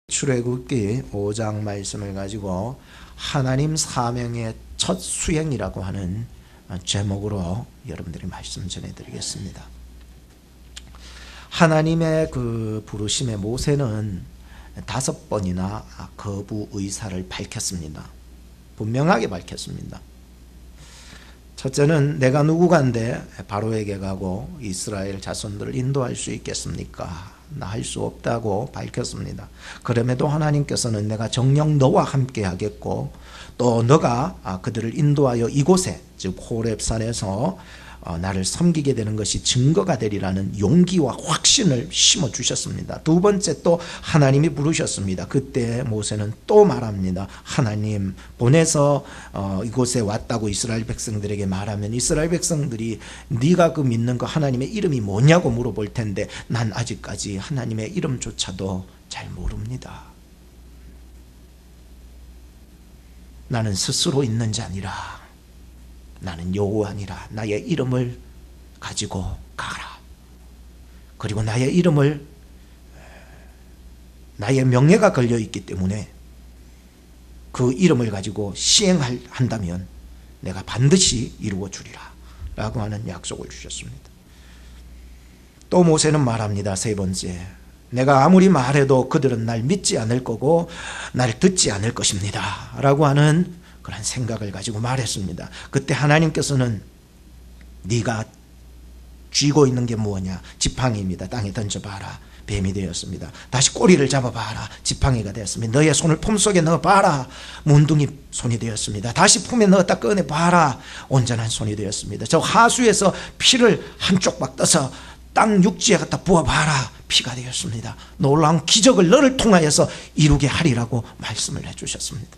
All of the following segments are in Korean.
출애굽기 5장 말씀을 가지고 하나님 사명의 첫 수행이라고 하는 제목으로 여러분들이 말씀 전해드리겠습니다. 하나님의 그 부르심에 모세는 5번이나 거부 의사를 밝혔습니다. 분명하게 밝혔습니다. 첫째는 내가 누구간데 바로에게 가고 이스라엘 자손들을 인도할 수 있겠습니까? 나 할 수 없다고 밝혔습니다. 그럼에도 하나님께서는 내가 정녕 너와 함께 하겠고 또 너가 그들을 인도하여 이곳에 즉 호렙산에서 나를 섬기게 되는 것이 증거가 되리라는 용기와 확신을 심어주셨습니다. 두 번째 또 하나님이 부르셨습니다. 그때 모세는 또 말합니다. 하나님 보내서 이곳에 왔다고 이스라엘 백성들에게 말하면 이스라엘 백성들이 네가 그 믿는 그 하나님의 이름이 뭐냐고 물어볼 텐데 난 아직까지 하나님의 이름조차도 잘 모릅니다. 나는 스스로 있는 자니라. 나는 여호와니라. 나의 이름을 가지고 가라. 그리고 나의 이름을 나의 명예가 걸려있기 때문에 그 이름을 가지고 시행한다면 내가 반드시 이루어 주리라 라고 하는 약속을 주셨습니다. 또 모세는 말합니다. 세 번째, 내가 아무리 말해도 그들은 날 믿지 않을 거고 날 듣지 않을 것입니다 라고 하는 그런 생각을 가지고 말했습니다. 그때 하나님께서는 네가 쥐고 있는 게 무엇냐? 지팡이입니다. 땅에 던져봐라. 뱀이 되었습니다. 다시 꼬리를 잡아봐라. 지팡이가 되었습니다. 너의 손을 품속에 넣어봐라. 문둥이 손이 되었습니다. 다시 품에 넣었다 꺼내봐라. 온전한 손이 되었습니다. 저 하수에서 피를 한쪽 박 떠서 땅 육지에 갖다 부어봐라. 피가 되었습니다. 놀라운 기적을 너를 통하여서 이루게 하리라고 말씀을 해주셨습니다.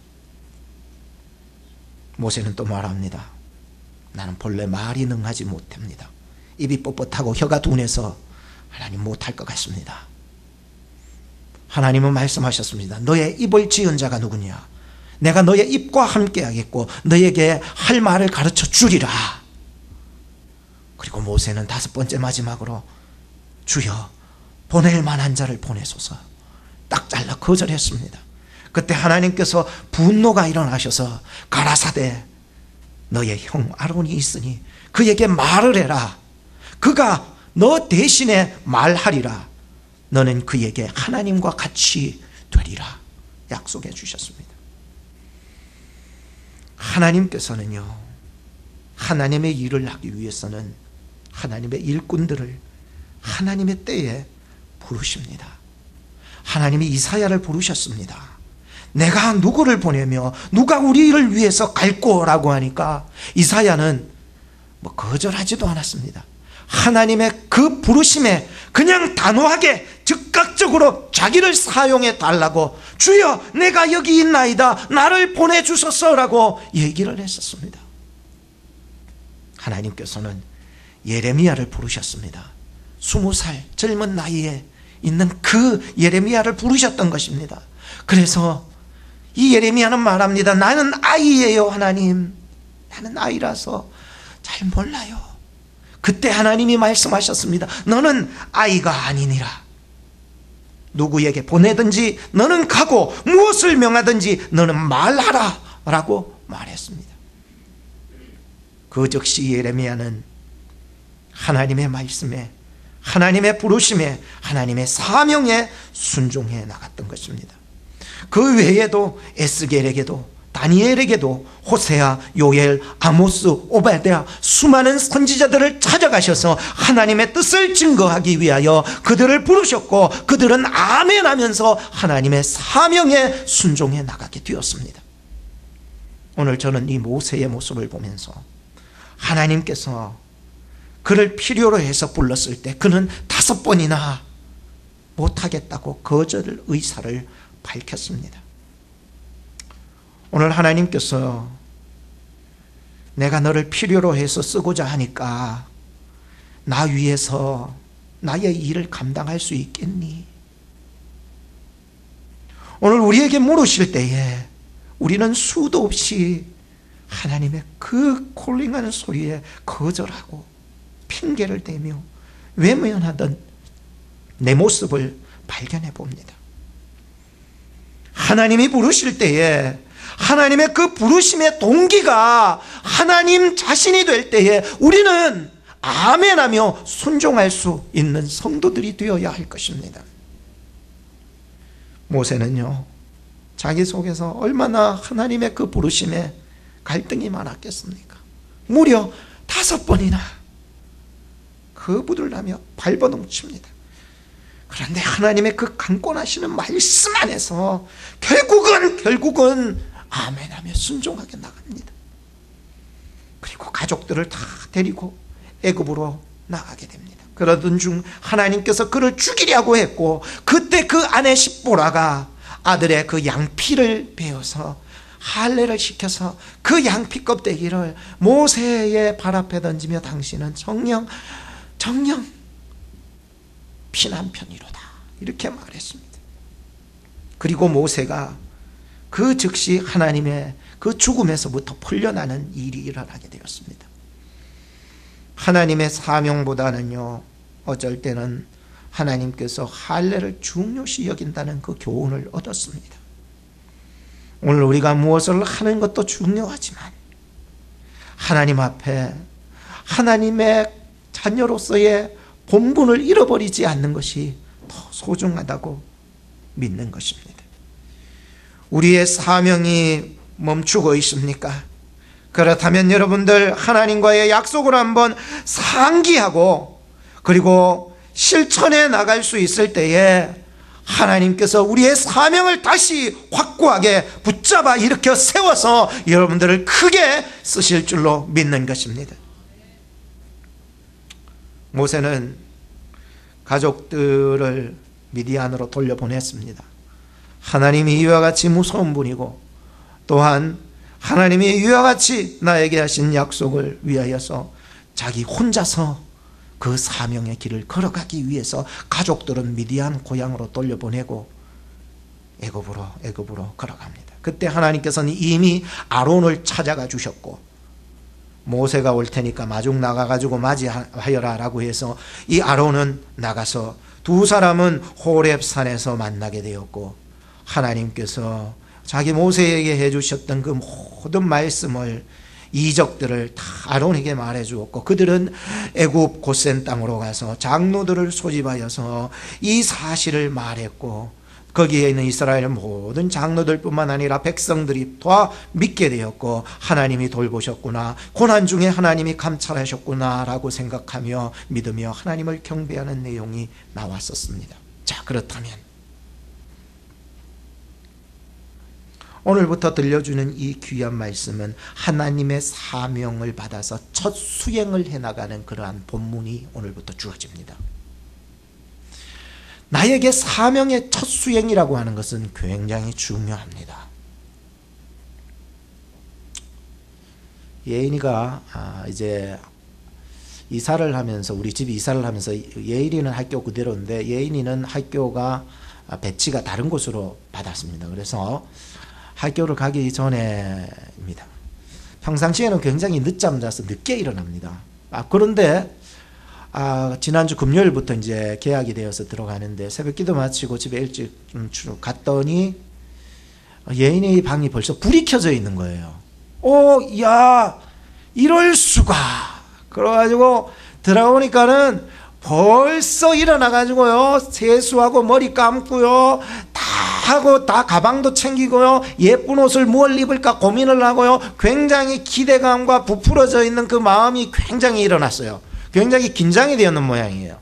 모세는 또 말합니다. 나는 본래 말이 능하지 못합니다. 입이 뻣뻣하고 혀가 둔해서 하나님 못할 것 같습니다. 하나님은 말씀하셨습니다. 너의 입을 지은 자가 누구냐? 내가 너의 입과 함께 하겠고 너에게 할 말을 가르쳐 주리라. 그리고 모세는 5번째 마지막으로 주여 보낼 만한 자를 보내소서. 딱 잘라 거절했습니다. 그때 하나님께서 분노가 일어나셔서 가라사대 너의 형 아론이 있으니 그에게 말을 해라. 그가 너 대신에 말하리라. 너는 그에게 하나님과 같이 되리라 약속해 주셨습니다. 하나님께서는요, 하나님의 일을 하기 위해서는 하나님의 일꾼들을 하나님의 때에 부르십니다. 하나님이 이사야를 부르셨습니다. 내가 누구를 보내며 누가 우리를 위해서 갈꼬라고 하니까 이사야는 거절하지도 않았습니다. 하나님의 그 부르심에 그냥 단호하게 즉각적으로 자기를 사용해 달라고 주여 내가 여기 있나이다 나를 보내주소서라고 얘기를 했었습니다. 하나님께서는 예레미야를 부르셨습니다. 20살 젊은 나이에 있는 그 예레미야를 부르셨던 것입니다. 그래서 이 예레미야는 말합니다. 나는 아이예요 하나님. 나는 아이라서 잘 몰라요. 그때 하나님이 말씀하셨습니다. 너는 아이가 아니니라. 누구에게 보내든지 너는 가고 무엇을 명하든지 너는 말하라 라고 말했습니다. 그 즉시 예레미야는 하나님의 말씀에 하나님의 부르심에 하나님의 사명에 순종해 나갔던 것입니다. 그 외에도 에스겔에게도 다니엘에게도 호세아, 요엘, 아모스, 오바댜 수많은 선지자들을 찾아가셔서 하나님의 뜻을 증거하기 위하여 그들을 부르셨고 그들은 아멘하면서 하나님의 사명에 순종해 나가게 되었습니다. 오늘 저는 이 모세의 모습을 보면서 하나님께서 그를 필요로 해서 불렀을 때 그는 5번이나 못하겠다고 거절 의사를 밝혔습니다. 오늘 하나님께서 내가 너를 필요로 해서 쓰고자 하니까 나 위해서 나의 일을 감당할 수 있겠니? 오늘 우리에게 물으실 때에 우리는 수도 없이 하나님의 그 콜링하는 소리에 거절하고 핑계를 대며 외면하던 내 모습을 발견해 봅니다. 하나님이 부르실 때에 하나님의 그 부르심의 동기가 하나님 자신이 될 때에 우리는 아멘하며 순종할 수 있는 성도들이 되어야 할 것입니다. 모세는요, 자기 속에서 얼마나 하나님의 그 부르심에 갈등이 많았겠습니까? 무려 5번이나 그 부들나며 발버둥칩니다. 그런데 하나님의 그 강권하시는 말씀 안에서 결국은 아멘하며 순종하게 나갑니다. 그리고 가족들을 다 데리고 애굽으로 나가게 됩니다. 그러던 중 하나님께서 그를 죽이려고 했고, 그때 그 아내 십보라가 아들의 그 양피를 베어서 할례를 시켜서 그 양피 껍데기를 모세의 발 앞에 던지며 당신은 정령 피난편이로다, 이렇게 말했습니다. 그리고 모세가 그 즉시 하나님의 그 죽음에서부터 풀려나는 일이 일어나게 되었습니다. 하나님의 사명보다는요, 어쩔 때는 하나님께서 할례를 중요시 여긴다는 그 교훈을 얻었습니다. 오늘 우리가 무엇을 하는 것도 중요하지만 하나님 앞에 하나님의 자녀로서의 본분을 잃어버리지 않는 것이 더 소중하다고 믿는 것입니다. 우리의 사명이 멈추고 있습니까? 그렇다면 여러분들 하나님과의 약속을 한번 상기하고 그리고 실천해 나갈 수 있을 때에 하나님께서 우리의 사명을 다시 확고하게 붙잡아 일으켜 세워서 여러분들을 크게 쓰실 줄로 믿는 것입니다. 모세는 가족들을 미디안으로 돌려보냈습니다. 하나님이 이와 같이 무서운 분이고 또한 하나님이 이와 같이 나에게 하신 약속을 위하여서 자기 혼자서 그 사명의 길을 걸어가기 위해서 가족들은 미디안 고향으로 돌려보내고 애굽으로 걸어갑니다. 그때 하나님께서는 이미 아론을 찾아가 주셨고, 모세가 올 테니까 마중 나가가지고 맞이하여라 라고 해서 이 아론은 나가서 두 사람은 호렙산에서 만나게 되었고, 하나님께서 자기 모세에게 해주셨던 그 모든 말씀을, 이적들을 다 아론에게 말해 주었고, 그들은 애굽 고센 땅으로 가서 장로들을 소집하여서 이 사실을 말했고, 거기에 있는 이스라엘 모든 장로들뿐만 아니라 백성들이 다 믿게 되었고, 하나님이 돌보셨구나, 고난 중에 하나님이 감찰하셨구나 라고 생각하며 믿으며 하나님을 경배하는 내용이 나왔었습니다. 자, 그렇다면 오늘부터 들려주는 이 귀한 말씀은 하나님의 사명을 받아서 첫 수행을 해나가는 그러한 본문이 오늘부터 주어집니다. 나에게 사명의 첫 수행이라고 하는 것은 굉장히 중요합니다. 예인이가 이제 이사를 하면서, 우리 집이 이사를 하면서, 예인이는 학교 그대로인데 예인이는 학교가 배치가 다른 곳으로 받았습니다. 그래서 학교를 가기 전에입니다. 평상시에는 굉장히 늦잠 자서 늦게 일어납니다. 그런데 지난주 금요일부터 이제 계약이 되어서 들어가는데 새벽 기도 마치고 집에 일찍 갔더니 예인의 방이 벌써 불이 켜져 있는 거예요. 야, 이럴 수가. 그래가지고 들어오니까는 벌써 일어나가지고요, 세수하고 머리 감고요, 다 하고 다 가방도 챙기고요, 예쁜 옷을 뭘 입을까 고민을 하고요, 굉장히 기대감과 부풀어져 있는 그 마음이 굉장히 일어났어요. 굉장히 긴장이 되었는 모양이에요.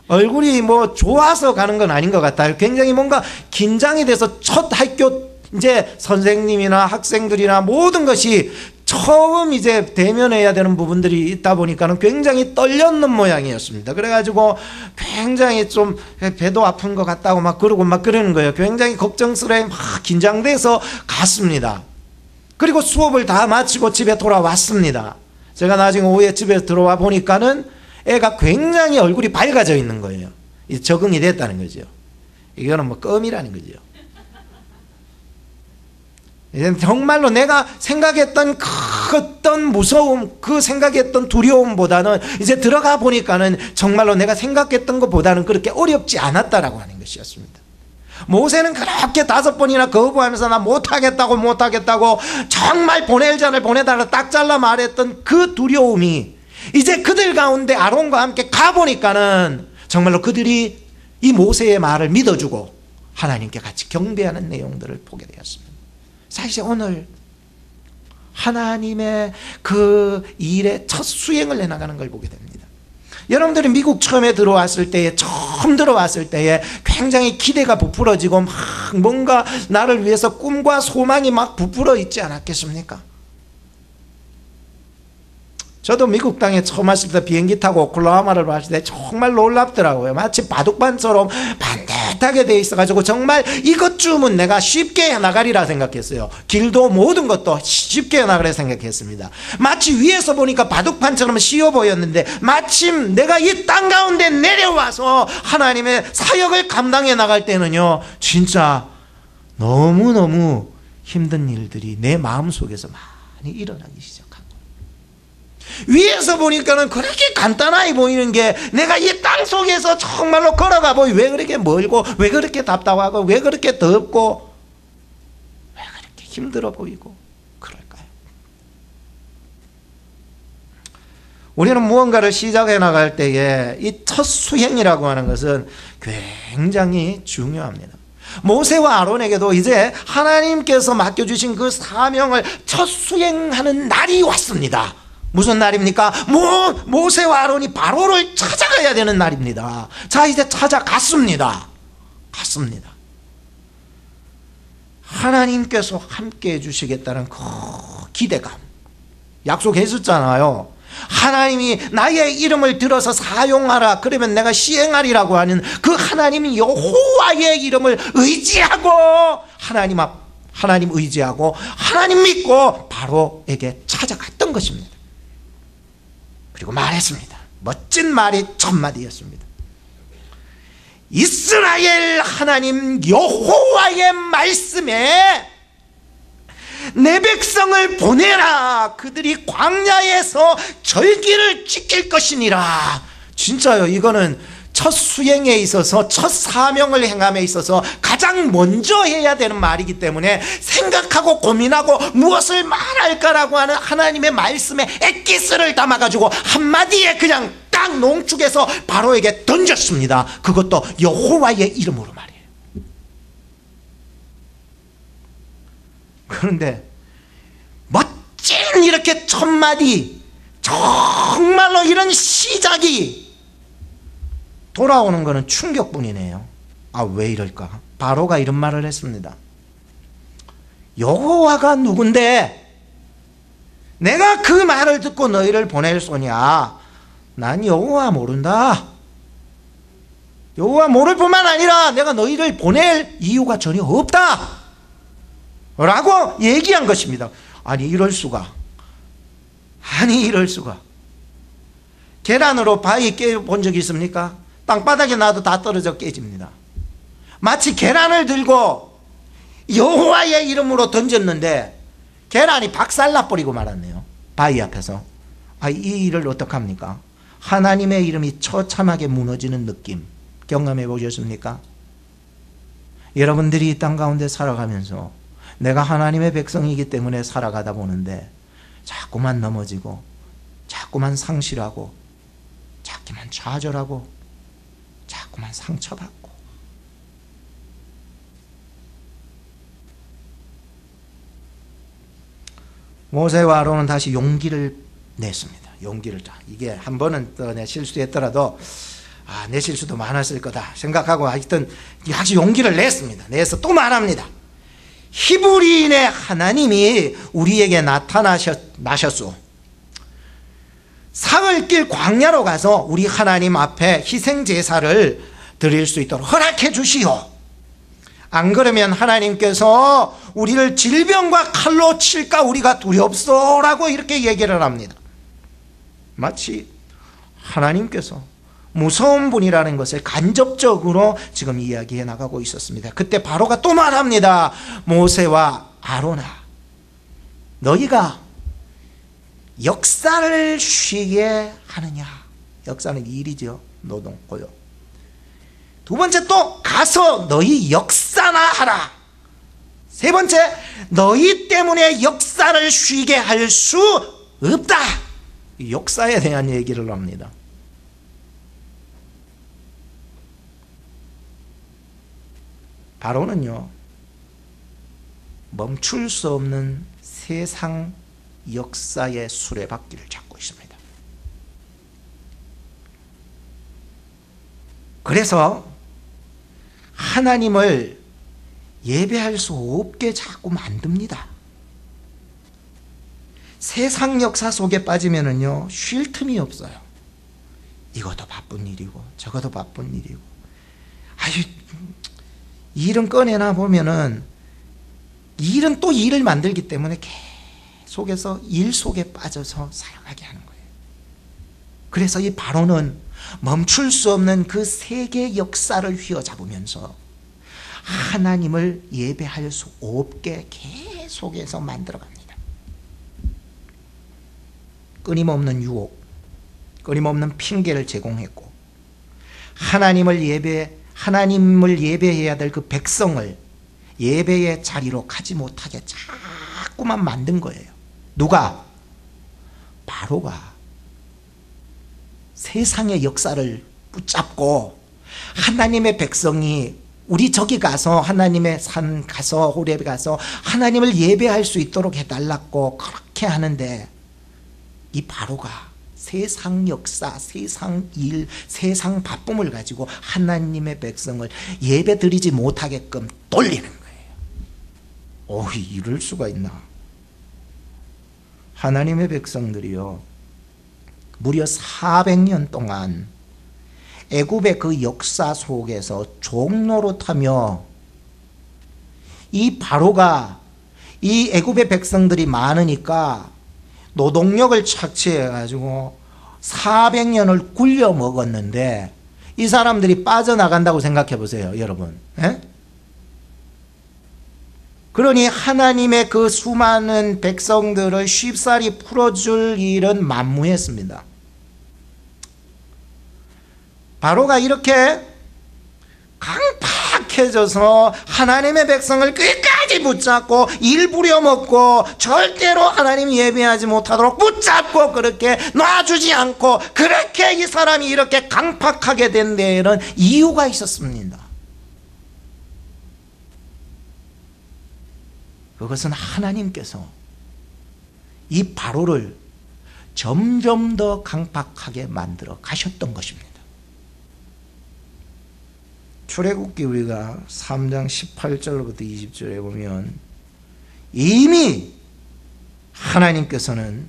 얼굴이 뭐 좋아서 가는 건 아닌 것 같아요. 굉장히 뭔가 긴장이 돼서 첫 학교 이제 선생님이나 학생들이나 모든 것이 처음 이제 대면해야 되는 부분들이 있다 보니까는 굉장히 떨렸는 모양이었습니다. 그래가지고 굉장히 좀 배도 아픈 것 같다고 막 그러는 거예요. 굉장히 걱정스러워 막 긴장돼서 갔습니다. 그리고 수업을 다 마치고 집에 돌아왔습니다. 제가 나중에 오후에 집에 들어와 보니까는 애가 굉장히 얼굴이 밝아져 있는 거예요. 적응이 됐다는 거죠. 이거는 뭐 껌이라는 거죠. 이제 정말로 내가 생각했던 그 어떤 무서움, 그 생각했던 두려움보다는 이제 들어가 보니까는 정말로 내가 생각했던 것보다는 그렇게 어렵지 않았다라고 하는 것이었습니다. 모세는 그렇게 5번이나 거부하면서 나 못하겠다고 정말 보낼 자를 보내달라 딱 잘라 말했던 그 두려움이 이제 그들 가운데 아론과 함께 가보니까는 정말로 그들이 이 모세의 말을 믿어주고 하나님께 같이 경배하는 내용들을 보게 되었습니다. 사실 오늘 하나님의 그 일의 첫 수행을 해나가는 걸 보게 됩니다. 여러분들이 미국 처음에 들어왔을 때에 굉장히 기대가 부풀어지고 막 뭔가 나를 위해서 꿈과 소망이 막 부풀어 있지 않았겠습니까? 저도 미국 땅에 처음 왔을 때 비행기 타고 오클라호마를 봤을 때 정말 놀랍더라고요. 마치 바둑판처럼 반듯하게 돼 있어가지고 정말 이것쯤은 내가 쉽게 해나가리라 생각했어요. 길도 모든 것도 쉽게 해나가리라 생각했습니다. 마치 위에서 보니까 바둑판처럼 쉬워 보였는데 마침 내가 이 땅 가운데 내려와서 하나님의 사역을 감당해 나갈 때는요, 진짜 너무너무 힘든 일들이 내 마음속에서 많이 일어나기 시작합니다. 위에서 보니까는 그렇게 간단하게 보이는 게 내가 이 땅 속에서 정말로 걸어가 보니 왜 그렇게 멀고 왜 그렇게 답답하고 왜 그렇게 덥고 왜 그렇게 힘들어 보이고 그럴까요? 우리는 무언가를 시작해 나갈 때에 이 첫 수행이라고 하는 것은 굉장히 중요합니다. 모세와 아론에게도 이제 하나님께서 맡겨주신 그 사명을 첫 수행하는 날이 왔습니다. 무슨 날입니까? 모세와 아론이 바로를 찾아가야 되는 날입니다. 자, 이제 찾아갔습니다. 갔습니다. 하나님께서 함께 해주시겠다는 그 기대감, 약속했었잖아요. 하나님이 나의 이름을 들어서 사용하라, 그러면 내가 시행하리라고 하는 그 하나님 여호와의 이름을 의지하고 하나님 의지하고 하나님 믿고 바로에게 찾아갔던 것입니다. 그리고 말했습니다. 멋진 말이 첫 마디였습니다. 이스라엘 하나님 여호와의 말씀에 내 백성을 보내라. 그들이 광야에서 절기를 지킬 것이니라. 진짜요. 이거는 첫 수행에 있어서 첫 사명을 행함에 있어서 가장 먼저 해야 되는 말이기 때문에 생각하고 고민하고 무엇을 말할까라고 하는 하나님의 말씀에 엑기스를 담아가지고 한마디에 그냥 딱 농축해서 바로에게 던졌습니다. 그것도 여호와의 이름으로 말이에요. 그런데 멋진 이렇게 첫 마디, 정말로 이런 시작이 돌아오는 것은 충격뿐이네요. 아, 왜 이럴까? 바로가 이런 말을 했습니다. 여호와가 누군데 내가 그 말을 듣고 너희를 보낼 소냐? 난 여호와 모른다. 여호와 모를 뿐만 아니라 내가 너희를 보낼 이유가 전혀 없다 라고 얘기한 것입니다. 아니 이럴 수가. 계란으로 바위 깨본 적 있습니까? 땅바닥에 놔도 다 떨어져 깨집니다. 마치 계란을 들고 여호와의 이름으로 던졌는데 계란이 박살나버리고 말았네요. 바위 앞에서. 아, 이 일을 어떡합니까? 하나님의 이름이 처참하게 무너지는 느낌 경험해 보셨습니까? 여러분들이 이 땅 가운데 살아가면서 내가 하나님의 백성이기 때문에 살아가다 보는데 자꾸만 넘어지고 자꾸만 상실하고 자꾸만 좌절하고 자꾸만 상처받고 모세와 아론은 다시 용기를 냈습니다. 용기를 다. 이게 한 번은 또 내 실수했더라도 내 실수도 많았을 거다 생각하고 하여튼 다시 용기를 냈습니다. 내서 또 말합니다. 히브리인의 하나님이 우리에게 나타나셨소. 사흘길 광야로 가서 우리 하나님 앞에 희생제사를 드릴 수 있도록 허락해 주시오. 안 그러면 하나님께서 우리를 질병과 칼로 칠까 우리가 두렵소라고 이렇게 얘기를 합니다. 마치 하나님께서 무서운 분이라는 것을 간접적으로 지금 이야기해 나가고 있었습니다. 그때 바로가 또 말합니다. 모세와 아론아, 너희가 역사를 쉬게 하느냐? 역사는 일이죠. 노동, 고용. 두 번째 또 가서 너희 역사나 하라. 세 번째, 너희 때문에 역사를 쉬게 할 수 없다. 역사에 대한 얘기를 합니다. 바로는요, 멈출 수 없는 세상 역사의 수레바퀴를 잡고 있습니다. 그래서 하나님을 예배할 수 없게 자꾸 만듭니다. 세상 역사 속에 빠지면은요, 쉴 틈이 없어요. 이것도 바쁜 일이고 저것도 바쁜 일이고, 아유, 일은 꺼내나 보면은 일은 또 일을 만들기 때문에 계속해서 일 속에 빠져서 살아가게 하는 거예요. 그래서 이 바로는 멈출 수 없는 그 세계 역사를 휘어잡으면서 하나님을 예배할 수 없게 계속해서 만들어갑니다. 끊임없는 유혹, 끊임없는 핑계를 제공했고, 하나님을 예배해야 될 그 백성을 예배의 자리로 가지 못하게 자꾸만 만든 거예요. 누가? 바로가 세상의 역사를 붙잡고 하나님의 백성이 우리 저기 가서 하나님의 산 가서 호렙에 가서 하나님을 예배할 수 있도록 해달라고 그렇게 하는데, 이 바로가 세상 역사, 세상 일, 세상 바쁨을 가지고 하나님의 백성을 예배 드리지 못하게끔 돌리는 거예요. 이럴 수가 있나? 하나님의 백성들이요, 무려 400년 동안 애굽의 그 역사 속에서 종노릇하며, 이 바로가 이 애굽의 백성들이 많으니까 노동력을 착취해 가지고 400년을 굴려 먹었는데, 이 사람들이 빠져나간다고 생각해 보세요, 여러분. 에? 그러니 하나님의 그 수많은 백성들을 쉽사리 풀어줄 일은 만무했습니다. 바로가 이렇게 강팍해져서 하나님의 백성을 끝까지 붙잡고 일 부려먹고 절대로 하나님 예배하지 못하도록 붙잡고 그렇게 놔주지 않고, 그렇게 이 사람이 이렇게 강팍하게 된 데에는 이유가 있었습니다. 그것은 하나님께서 이 바로를 점점 더 강팍하게 만들어 가셨던 것입니다. 출애굽기 우리가 3장 18절부터 20절에 보면 이미 하나님께서는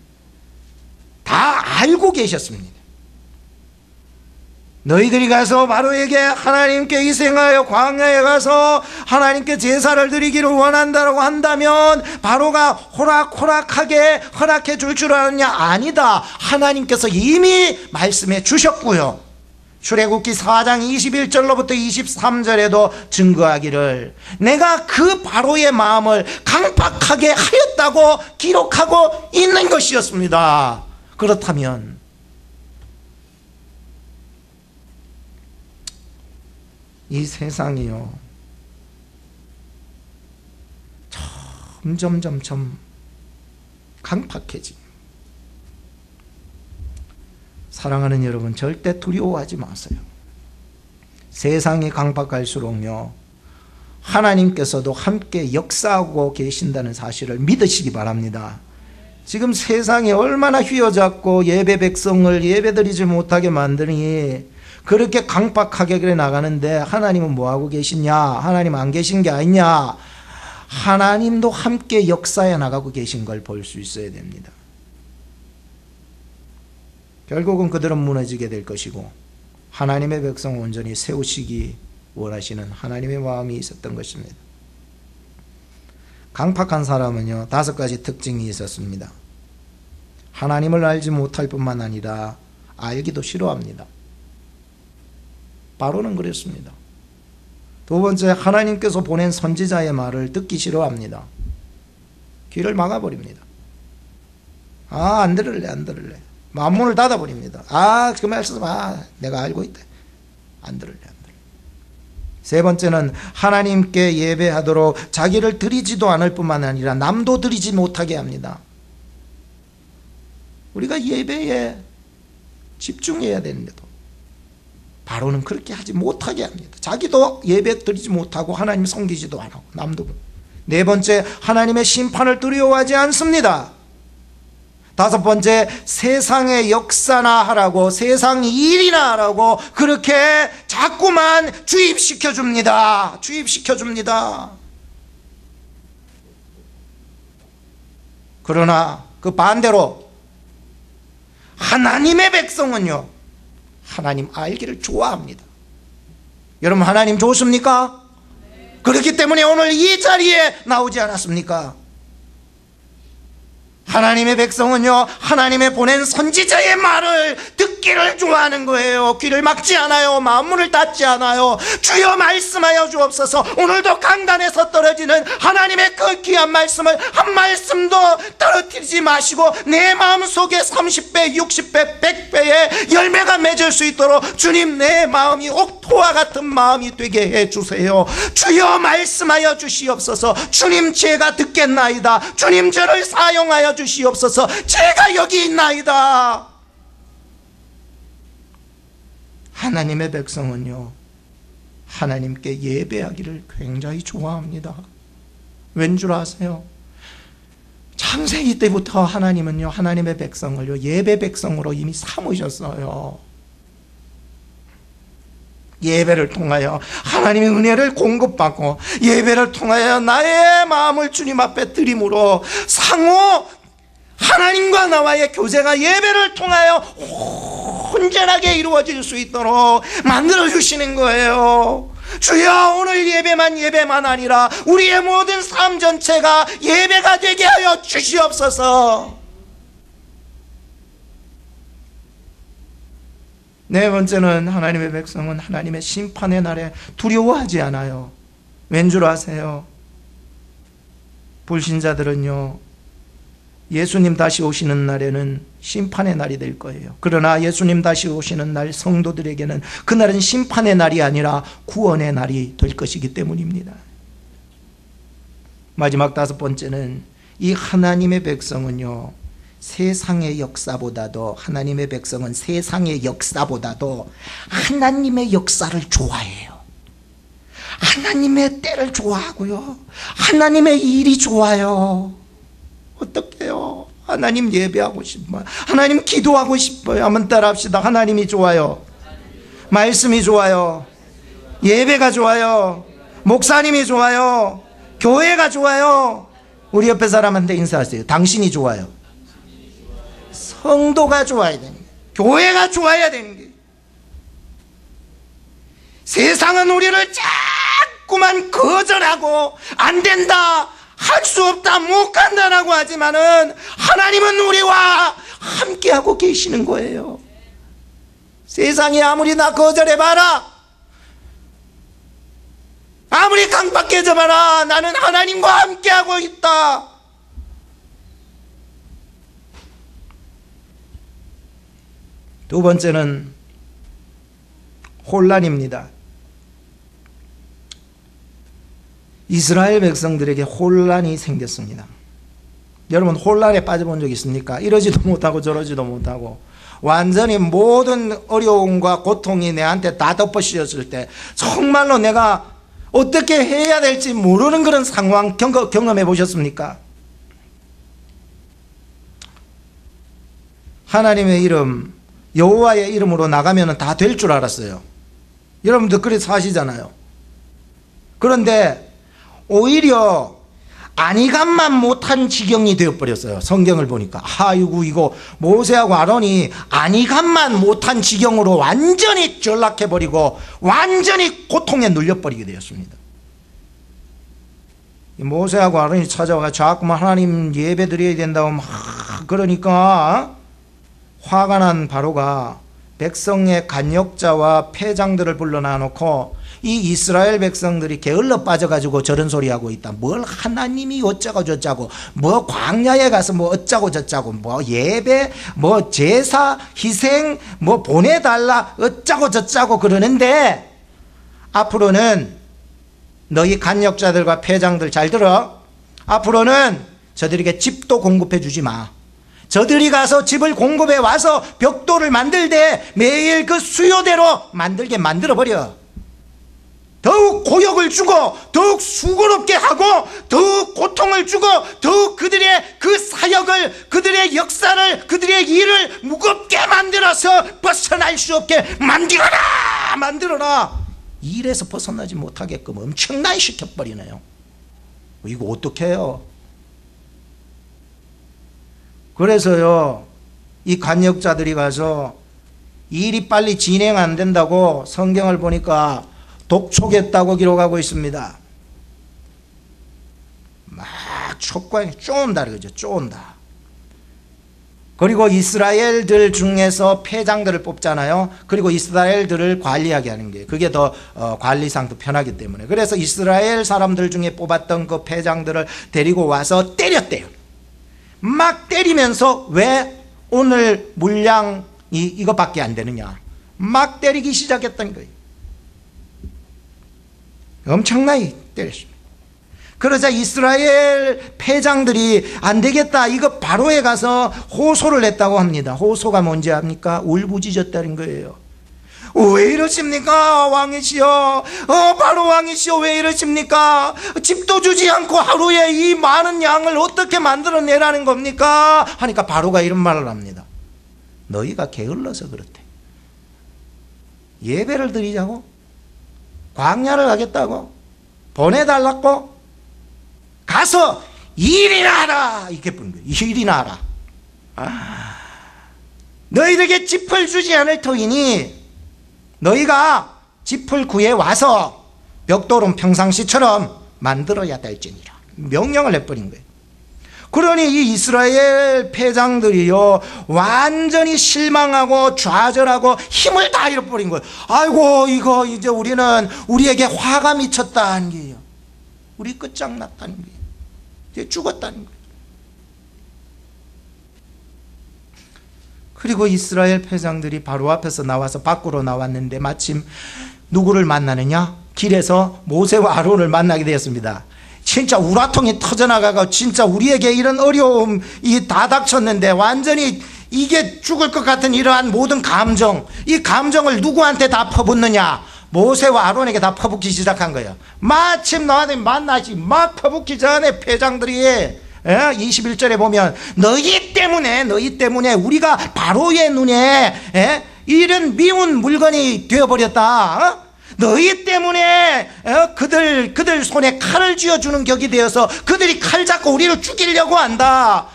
다 알고 계셨습니다. 너희들이 가서 바로에게 하나님께 희생하여 광야에 가서 하나님께 제사를 드리기를 원한다고 한다면 바로가 호락호락하게 허락해 줄 줄 아느냐? 아니다. 하나님께서 이미 말씀해 주셨고요, 출애굽기 4장 21절로부터 23절에도 증거하기를 내가 그 바로의 마음을 강팍하게 하였다고 기록하고 있는 것이었습니다. 그렇다면 이 세상이요, 점점 강팍해집니다. 사랑하는 여러분, 절대 두려워하지 마세요. 세상이 강팍할수록요, 하나님께서도 함께 역사하고 계신다는 사실을 믿으시기 바랍니다. 지금 세상이 얼마나 휘어잡고 예배 백성을 예배드리지 못하게 만드니 그렇게 강팍하게 그래 나가는데, 하나님은 뭐하고 계시냐? 하나님 안 계신 게 아니냐? 하나님도 함께 역사해 나가고 계신 걸 볼 수 있어야 됩니다. 결국은 그들은 무너지게 될 것이고 하나님의 백성을 온전히 세우시기 원하시는 하나님의 마음이 있었던 것입니다. 강팍한 사람은요, 5가지 특징이 있었습니다. 하나님을 알지 못할 뿐만 아니라 알기도 싫어합니다. 바로는 그랬습니다. 두 번째, 하나님께서 보낸 선지자의 말을 듣기 싫어합니다. 귀를 막아버립니다. 안 들을래. 마음문을 닫아버립니다. 그 말씀 내가 알고 있다. 안 들을래. 세 번째는 하나님께 예배하도록 자기를 드리지도 않을 뿐만 아니라 남도 드리지 못하게 합니다. 우리가 예배에 집중해야 되는데도 바로는 그렇게 하지 못하게 합니다. 자기도 예배 드리지 못하고 하나님 섬기지도 않고 남도. 네 번째, 하나님의 심판을 두려워하지 않습니다. 다섯 번째, 세상의 역사나 하라고, 세상 일이나 하라고 그렇게 자꾸만 주입시켜 줍니다. 주입시켜 줍니다. 그러나 그 반대로 하나님의 백성은요, 하나님 알기를 좋아합니다. 여러분, 하나님 좋습니까? 그렇기 때문에 오늘 이 자리에 나오지 않았습니까? 하나님의 백성은요, 하나님의 보낸 선지자의 말을 듣기를 좋아하는 거예요. 귀를 막지 않아요. 마음문을 닫지 않아요. 주여 말씀하여 주옵소서. 오늘도 강단에서 떨어지는 하나님의 그 귀한 말씀을 한 말씀도 떨어뜨리지 마시고 내 마음속에 30배, 60배, 100배의 열매가 맺을 수 있도록 주님, 내 마음이 옥토와 같은 마음이 되게 해주세요. 주여 말씀하여 주시옵소서. 주님, 제가 듣겠나이다. 주님, 저를 사용하여 주시옵소서. 제가 여기 있나이다. 하나님의 백성은요, 하나님께 예배하기를 굉장히 좋아합니다. 왠 줄 아세요? 창세기 때부터 하나님은요, 하나님의 백성을요, 예배 백성으로 이미 삼으셨어요. 예배를 통하여 하나님의 은혜를 공급받고, 예배를 통하여 나의 마음을 주님 앞에 드림으로 상호 하나님과 나와의 교제가 예배를 통하여 온전하게 이루어질 수 있도록 만들어주시는 거예요. 주여, 오늘 예배만 아니라 우리의 모든 삶 전체가 예배가 되게 하여 주시옵소서. 네 번째는 하나님의 백성은 하나님의 심판의 날에 두려워하지 않아요. 왠 줄 아세요? 불신자들은요, 예수님 다시 오시는 날에는 심판의 날이 될 거예요. 그러나 예수님 다시 오시는 날 성도들에게는 그날은 심판의 날이 아니라 구원의 날이 될 것이기 때문입니다. 마지막 다섯 번째는 이 하나님의 백성은요, 세상의 역사보다도, 하나님의 백성은 세상의 역사보다도 하나님의 역사를 좋아해요. 하나님의 때를 좋아하고요, 하나님의 일이 좋아요. 어떡해요? 하나님 예배하고 싶어요. 하나님 기도하고 싶어요. 한번 따라합시다. 하나님이 좋아요. 말씀이 좋아요. 예배가 좋아요. 목사님이 좋아요. 교회가 좋아요. 우리 옆에 사람한테 인사하세요. 당신이 좋아요. 성도가 좋아야 되는 거예요. 교회가 좋아야 되는 거예요. 세상은 우리를 자꾸만 거절하고 안 된다, 할 수 없다, 못 간다라고 하지만은 하나님은 우리와 함께하고 계시는 거예요. 세상이 아무리 나 거절해봐라, 아무리 강박해져봐라, 나는 하나님과 함께하고 있다. 두 번째는 혼란입니다. 이스라엘 백성들에게 혼란이 생겼습니다. 여러분, 혼란에 빠져본 적 있습니까? 이러지도 못하고 저러지도 못하고 완전히 모든 어려움과 고통이 내한테 다 덮어씌웠을 때 정말로 내가 어떻게 해야 될지 모르는 그런 상황 경험해 보셨습니까? 하나님의 이름, 여호와의 이름으로 나가면 다 될 줄 알았어요. 여러분들 그래서 사시잖아요. 그런데 오히려 안이감만 못한 지경이 되어버렸어요. 성경을 보니까 아이고, 이거 모세하고 아론이 안이감만 못한 지경으로 완전히 전락해버리고 완전히 고통에 눌려버리게 되었습니다. 모세하고 아론이 찾아와 자꾸만 하나님 예배 드려야 된다고 막 그러니까 화가 난 바로가 백성의 간역자와 패장들을 불러놔 놓고 이 이스라엘 백성들이 게을러 빠져가지고 저런 소리 하고 있다. 뭘 하나님이 어쩌고 저쩌고, 뭐 광야에 가서 뭐 어쩌고 저쩌고, 뭐 예배, 뭐 제사, 희생, 뭐 보내달라 어쩌고 저쩌고 그러는데 앞으로는 너희 간역자들과 패장들 잘 들어. 앞으로는 저들에게 집도 공급해 주지 마. 저들이 가서 집을 공급해 와서 벽돌을 만들 때 매일 그 수요대로 만들게 만들어버려. 더욱 고역을 주고 더욱 수고롭게 하고 더욱 고통을 주고 더욱 그들의 그 사역을, 그들의 역사를, 그들의 일을 무겁게 만들어서 벗어날 수 없게 만들어라. 일에서 벗어나지 못하게끔 엄청나게 시켜버리네요. 이거 어떻게 해요? 그래서요, 이 간역자들이 가서 일이 빨리 진행 안 된다고 성경을 보니까 독촉했다고 기록하고 있습니다. 막 촉과 쪼은다 그러죠. 쪼은다. 그리고 이스라엘들 중에서 패장들을 뽑잖아요. 그리고 이스라엘들을 관리하게 하는 게, 그게 더 관리상도 편하기 때문에. 그래서 이스라엘 사람들 중에 뽑았던 그 패장들을 데리고 와서 때렸대요. 막 때리면서 왜 오늘 물량이 이거밖에 안 되느냐, 막 때리기 시작했던 거예요. 엄청나게 때렸습니다. 그러자 이스라엘 패장들이 안 되겠다, 이거 바로에 가서 호소를 했다고 합니다. 호소가 뭔지 압니까? 울부짖었다는 거예요. 왜 이러십니까 왕이시여, 바로 왕이시여, 왜 이러십니까? 집도 주지 않고 하루에 이 많은 양을 어떻게 만들어내라는 겁니까? 하니까 바로가 이런 말을 합니다. 너희가 게을러서 그렇대. 예배를 드리자고? 광야를 가겠다고? 보내달라고? 가서 일이나 하라, 이렇게 부른 거예요. 일이나 하라. 너희에게 짚을 주지 않을 터이니 너희가 짚을 구해 와서 벽돌은 평상시처럼 만들어야 될지니라, 명령을 해버린 거예요. 그러니 이 이스라엘 패장들이요, 완전히 실망하고 좌절하고 힘을 다 잃어버린 거예요. 아이고, 이거 이제 우리에게 화가 미쳤다는 거예요. 우리 끝장났다는 거예요. 이제 죽었다는 거예요. 그리고 이스라엘 패장들이 바로 앞에서 나와서 밖으로 나왔는데 마침 누구를 만나느냐? 길에서 모세와 아론을 만나게 되었습니다. 진짜 우라통이 터져나가고 진짜 우리에게 이런 어려움이 다 닥쳤는데 완전히 이게 죽을 것 같은 이러한 모든 감정, 이 감정을 누구한테 다 퍼붓느냐? 모세와 아론에게 다 퍼붓기 시작한 거예요. 마침 너한테 만나지 막 퍼붓기 전에 패장들이 21절에 보면 너희 때문에 우리가 바로의 눈에 이런 미운 물건이 되어버렸다. 너희 때문에 그들 손에 칼을 쥐어주는 격이 되어서 그들이 칼 잡고 우리를 죽이려고 한다.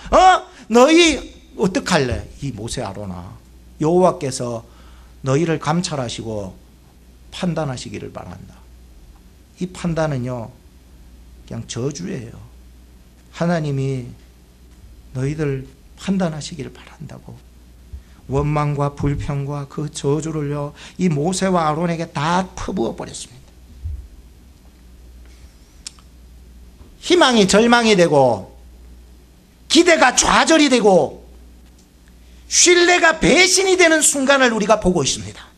너희 어떡할래? 이 모세 아론아, 여호와께서 너희를 감찰하시고 판단하시기를 바란다. 이 판단은요, 그냥 저주예요. 하나님이 너희들 판단하시기를 바란다고 원망과 불평과 그 저주를요, 이 모세와 아론에게 다 퍼부어 버렸습니다. 희망이 절망이 되고 기대가 좌절이 되고 신뢰가 배신이 되는 순간을 우리가 보고 있습니다.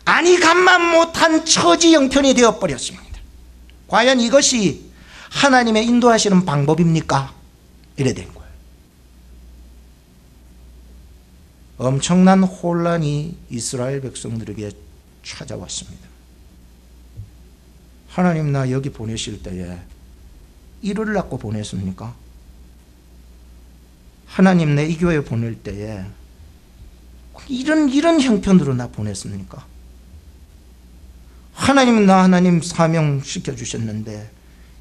아니 간만 못한 처지 형편이 되어버렸습니다. 과연 이것이 하나님의 인도하시는 방법입니까? 이래 된 거예요. 엄청난 혼란이 이스라엘 백성들에게 찾아왔습니다. 하나님 나 여기 보내실 때에 이루려고 보냈습니까? 하나님 내 이 교회 보낼 때에 이런 형편으로 나 보냈습니까? 하나님 사명 시켜주셨는데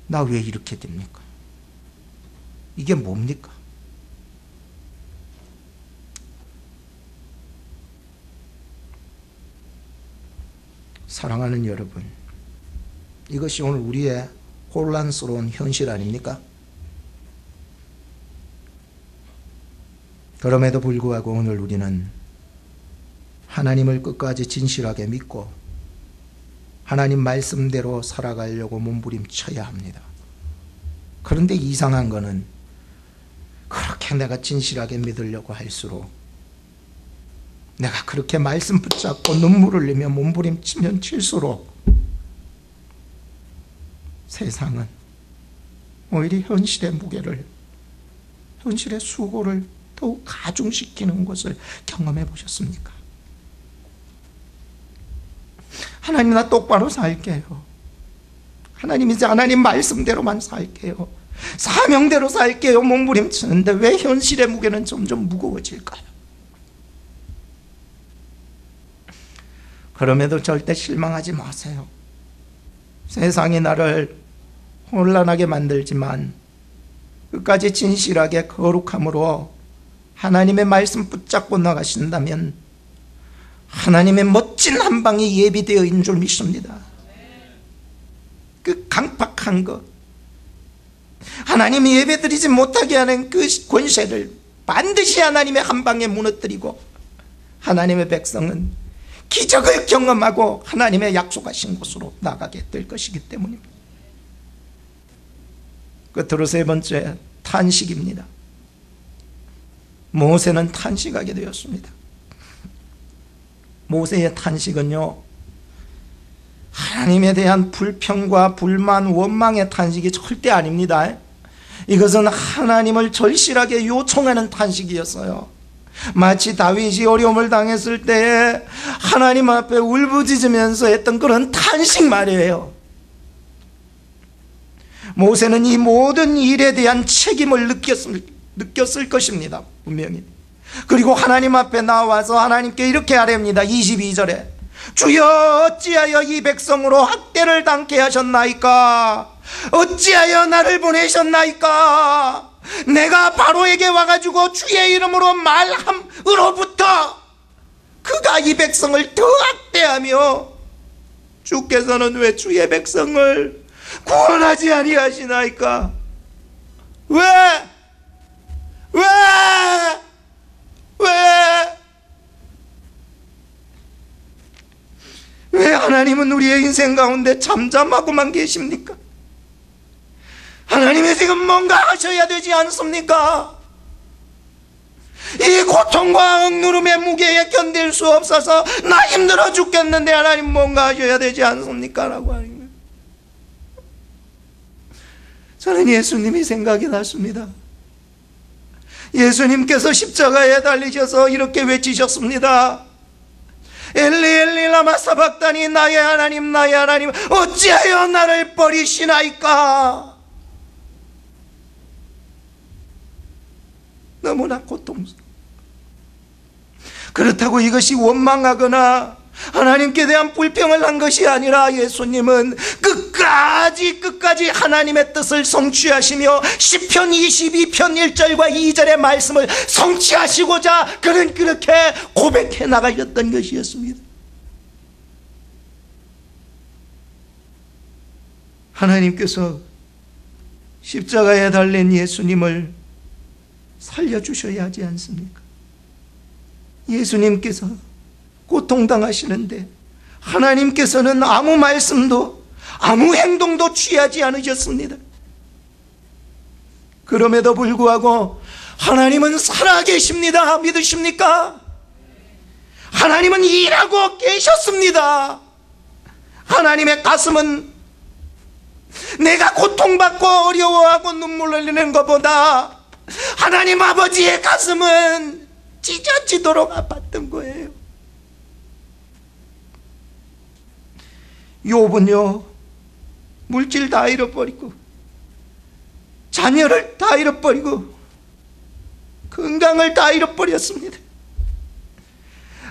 나 왜 이렇게 됩니까? 이게 뭡니까? 사랑하는 여러분, 이것이 오늘 우리의 혼란스러운 현실 아닙니까? 그럼에도 불구하고 오늘 우리는 하나님을 끝까지 진실하게 믿고 하나님 말씀대로 살아가려고 몸부림쳐야 합니다. 그런데 이상한 거는 그렇게 내가 진실하게 믿으려고 할수록, 내가 그렇게 말씀 붙잡고 눈물을 흘리며 몸부림치면 칠수록 세상은 오히려 현실의 무게를, 현실의 수고를 더욱 가중시키는 것을 경험해 보셨습니까? 하나님, 나 똑바로 살게요. 하나님, 이제 하나님 말씀대로만 살게요. 사명대로 살게요. 몸부림치는데 왜 현실의 무게는 점점 무거워질까요? 그럼에도 절대 실망하지 마세요. 세상이 나를 혼란하게 만들지만 끝까지 진실하게 거룩함으로 하나님의 말씀 붙잡고 나가신다면 하나님의 멋진 한방이 예비되어 있는 줄 믿습니다. 그 강팍한 것, 하나님이 예배드리지 못하게 하는 그 권세를 반드시 하나님의 한방에 무너뜨리고 하나님의 백성은 기적을 경험하고 하나님의 약속하신 곳으로 나가게 될 것이기 때문입니다. 끝으로 세 번째, 탄식입니다. 모세는 탄식하게 되었습니다. 모세의 탄식은요, 하나님에 대한 불평과 불만, 원망의 탄식이 절대 아닙니다. 이것은 하나님을 절실하게 요청하는 탄식이었어요. 마치 다윗이 어려움을 당했을 때에 하나님 앞에 울부짖으면서 했던 그런 탄식 말이에요. 모세는 이 모든 일에 대한 책임을 느꼈을 것입니다, 분명히. 그리고 하나님 앞에 나와서 하나님께 이렇게 아뢰입니다. 22절에 주여, 어찌하여 이 백성으로 학대를 당케 하셨나이까? 어찌하여 나를 보내셨나이까? 내가 바로에게 와가지고 주의 이름으로 말함으로부터 그가 이 백성을 더 학대하며 주께서는 왜 주의 백성을 구원하지 아니하시나이까? 왜? 왜 하나님은 우리의 인생 가운데 잠잠하고만 계십니까? 하나님이 지금 뭔가 하셔야 되지 않습니까? 이 고통과 억누름의 무게에 견딜 수 없어서 나 힘들어 죽겠는데 하나님 뭔가 하셔야 되지 않습니까? 라고 하는 거예요. 저는 예수님이 생각이 났습니다. 예수님께서 십자가에 달리셔서 이렇게 외치셨습니다. 엘리 엘리 라마 사박다니, 나의 하나님 나의 하나님 어찌하여 나를 버리시나이까? 너무나 고통스러워. 그렇다고 이것이 원망하거나 하나님께 대한 불평을 한 것이 아니라 예수님은 끝까지 하나님의 뜻을 성취하시며 시편 22편 1절과 2절의 말씀을 성취하시고자 그는 그렇게 고백해 나가셨던 것이었습니다. 하나님께서 십자가에 달린 예수님을 살려주셔야 하지 않습니까? 예수님께서 고통당하시는데 하나님께서는 아무 말씀도 아무 행동도 취하지 않으셨습니다. 그럼에도 불구하고 하나님은 살아계십니다. 믿으십니까? 하나님은 일하고 계셨습니다. 하나님의 가슴은 내가 고통받고 어려워하고 눈물 흘리는 것보다 하나님 아버지의 가슴은 찢어지도록 아팠던 거예요. 욥은요, 물질 다 잃어버리고 자녀를 다 잃어버리고 건강을 다 잃어버렸습니다.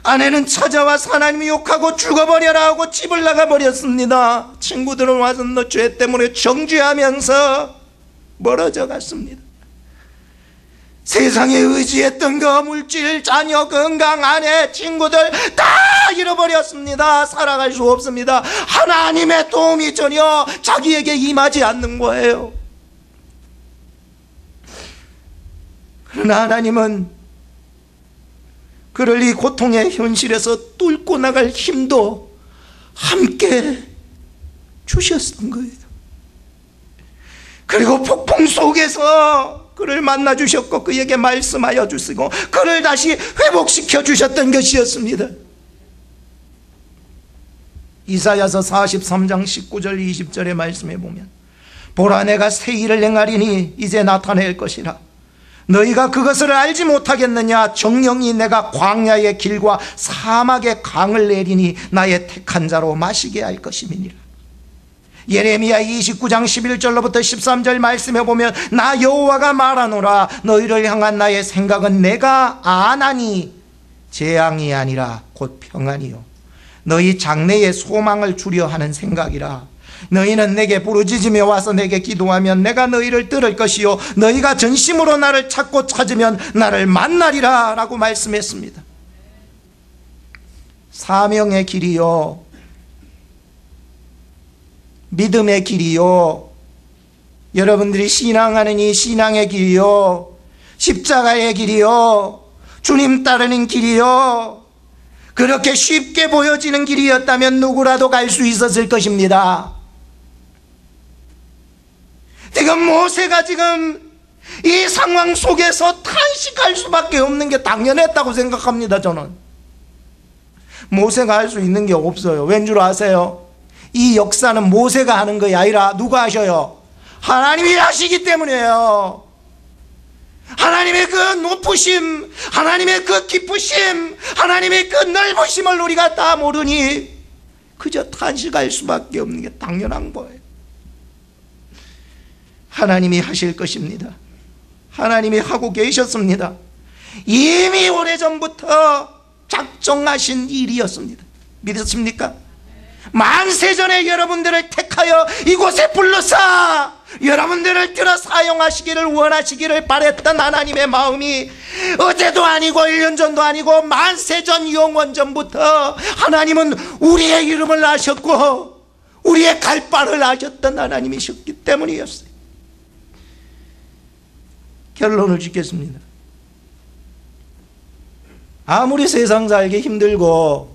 아내는 찾아와서 하나님이 욕하고 죽어버려라 하고 집을 나가버렸습니다. 친구들은 와서 너 죄 때문에 정죄하면서 멀어져 갔습니다. 세상에 의지했던 거, 물질, 자녀, 건강, 아내, 친구들 다 잃어버렸습니다. 살아갈 수 없습니다. 하나님의 도움이 전혀 자기에게 임하지 않는 거예요. 그러나 하나님은 그를 이 고통의 현실에서 뚫고 나갈 힘도 함께 주셨던 거예요. 그리고 폭풍 속에서 그를 만나 주셨고 그에게 말씀하여 주시고 그를 다시 회복시켜 주셨던 것이었습니다. 이사야서 43장 19절 20절의 말씀에 보면 보라, 내가 새 일을 행하리니 이제 나타낼 것이라. 너희가 그것을 알지 못하겠느냐? 정령이 내가 광야의 길과 사막의 강을 내리니 나의 택한 자로 마시게 할 것임이니라. 예레미야 29장 11절로부터 13절 말씀해 보면, 나 여호와가 말하노라. 너희를 향한 나의 생각은 내가 아나니 재앙이 아니라 곧 평안이요 너희 장래에 소망을 주려 하는 생각이라. 너희는 내게 부르짖으며 와서 내게 기도하면 내가 너희를 들을 것이요 너희가 전심으로 나를 찾고 찾으면 나를 만나리라 라고 말씀했습니다. 사명의 길이요, 믿음의 길이요, 여러분들이 신앙하는 이 신앙의 길이요, 십자가의 길이요, 주님 따르는 길이요, 그렇게 쉽게 보여지는 길이었다면 누구라도 갈 수 있었을 것입니다. 지금 모세가 지금 이 상황 속에서 탄식할 수밖에 없는 게 당연했다고 생각합니다. 저는 모세가 할 수 있는 게 없어요. 왠 줄 아세요? 이 역사는 모세가 하는 것이 아니라 누가 하셔요? 하나님이 하시기 때문이에요. 하나님의 그 높으심, 하나님의 그 기쁘심, 하나님의 그 넓으심을 우리가 다 모르니 그저 탄식할 수밖에 없는 게 당연한 거예요. 하나님이 하실 것입니다. 하나님이 하고 계셨습니다. 이미 오래전부터 작정하신 일이었습니다. 믿으십니까? 만세전에 여러분들을 택하여 이곳에 불러사 여러분들을 들어 사용하시기를 원하시기를 바랬던 하나님의 마음이 어제도 아니고 1년 전도 아니고 만세전 영원전부터 하나님은 우리의 이름을 아셨고 우리의 갈 바를 아셨던 하나님이셨기 때문이었어요. 결론을 짓겠습니다. 아무리 세상 살기 힘들고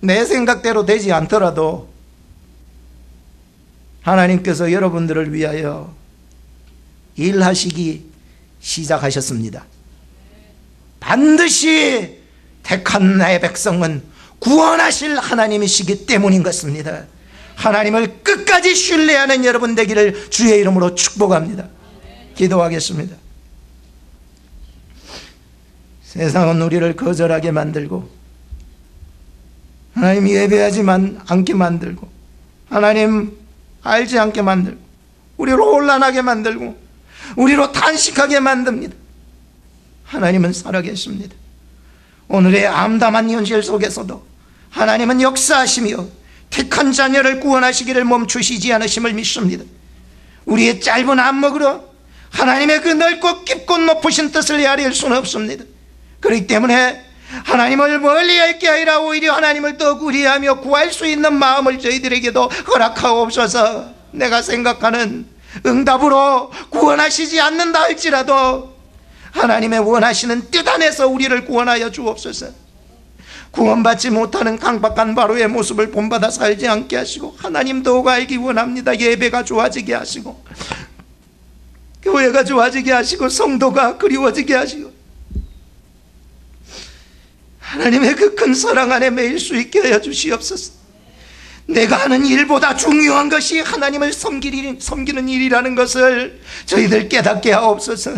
내 생각대로 되지 않더라도 하나님께서 여러분들을 위하여 일하시기 시작하셨습니다. 반드시 택한 나의 백성은 구원하실 하나님이시기 때문인 것입니다. 하나님을 끝까지 신뢰하는 여러분 되기를 주의 이름으로 축복합니다. 기도하겠습니다. 세상은 우리를 거절하게 만들고 하나님 예배하지 않게 만들고 하나님 알지 않게 만들고 우리로 혼란하게 만들고 우리로 탄식하게 만듭니다. 하나님은 살아계십니다. 오늘의 암담한 현실 속에서도 하나님은 역사하시며 택한 자녀를 구원하시기를 멈추시지 않으심을 믿습니다. 우리의 짧은 안목으로 하나님의 그 넓고 깊고 높으신 뜻을 헤아릴 수는 없습니다. 그렇기 때문에 하나님을 멀리할 게 아니라 오히려 하나님을 더 구리하며 구할 수 있는 마음을 저희들에게도 허락하옵소서. 내가 생각하는 응답으로 구원하시지 않는다 할지라도 하나님의 원하시는 뜻 안에서 우리를 구원하여 주옵소서. 구원받지 못하는 강박한 바로의 모습을 본받아 살지 않게 하시고 하나님 더욱 알기 원합니다. 예배가 좋아지게 하시고 교회가 좋아지게 하시고 성도가 그리워지게 하시고 하나님의 그 큰 사랑 안에 매일 수 있게 하여 주시옵소서. 내가 하는 일보다 중요한 것이 하나님을 섬기는 일이라는 것을 저희들 깨닫게 하옵소서.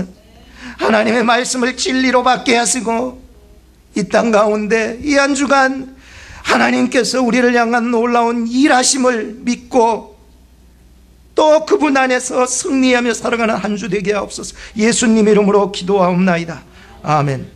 하나님의 말씀을 진리로 받게 하시고 이 땅 가운데 이 한 주간 하나님께서 우리를 향한 놀라운 일하심을 믿고 또 그분 안에서 승리하며 살아가는 한 주 되게 하옵소서. 예수님 이름으로 기도하옵나이다. 아멘.